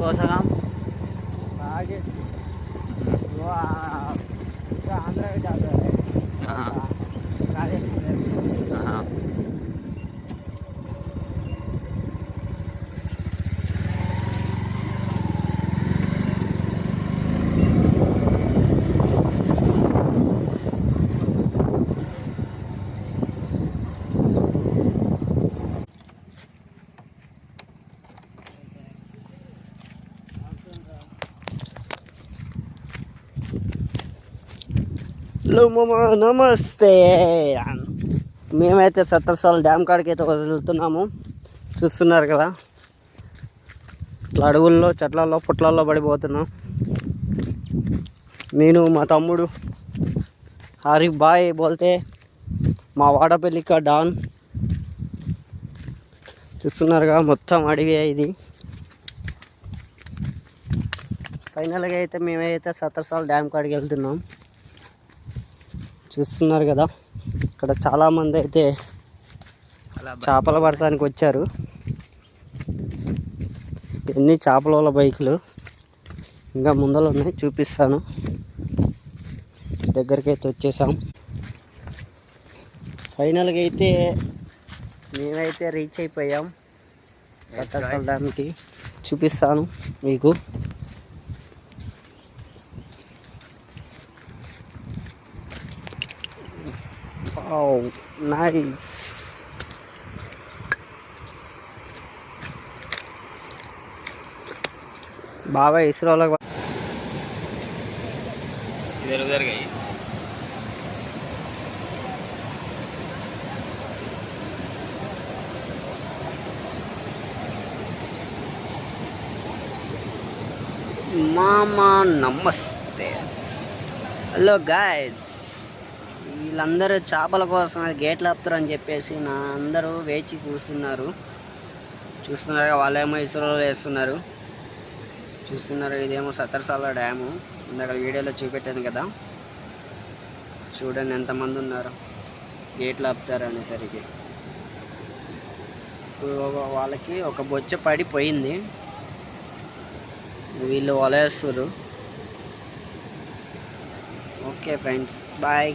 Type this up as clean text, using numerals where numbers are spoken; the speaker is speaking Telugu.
కోసగా హలో మామ నమస్తే. మేమైతే సత్తర్సాల డ్యామ్ కాడికి అయితే వెళ్తున్నాము. చూస్తున్నారు కదా, ఇట్లా అడవుల్లో చెట్లలో పుట్లల్లో పడిపోతున్నాం. నేను మా తమ్ముడు హారిక్ బాయ్ బోల్తే మా వాడపల్లిక డాన్. చూస్తున్నారుగా మొత్తం అడవి ఇది. ఫైనల్గా అయితే మేమైతే సత్తర్సాల డ్యామ్ కాడికి వెళ్తున్నాం. చూస్తున్నారు కదా, ఇక్కడ చాలామంది అయితే చేపలు పడటానికి వచ్చారు. ఇవన్నీ చేపల బైకులు ఇంకా ముందర ఉన్నాయి, చూపిస్తాను. దగ్గరికి అయితే వచ్చేసాం. ఫైనల్గా అయితే మేమైతే రీచ్ అయిపోయాం సత్తర్సాల డ్యామ్కి. చూపిస్తాను మీకు. Oh, nice. बाबा इसरो वाला इधर उधर गई. मामा नमस्ते. Hello guys. వీళ్ళందరూ చేపల కోసం గేట్లు ఆపుతారని చెప్పేసి నా అందరూ వేచి కూస్తున్నారు. చూస్తున్నారు, వాళ్ళేమో ఇసురలో వేస్తున్నారు. చూస్తున్నారు, ఇదేమో సత్తర్సాల డ్యాము. ఇందాక వీడియోలో చూపెట్టాను కదా, చూడండి ఎంతమంది ఉన్నారు గేట్లు ఆపుతారు అనేసరికి. ఇప్పుడు వాళ్ళకి ఒక బొచ్చ పడిపోయింది, వీళ్ళు వలేస్తారు. Okay friends, bye.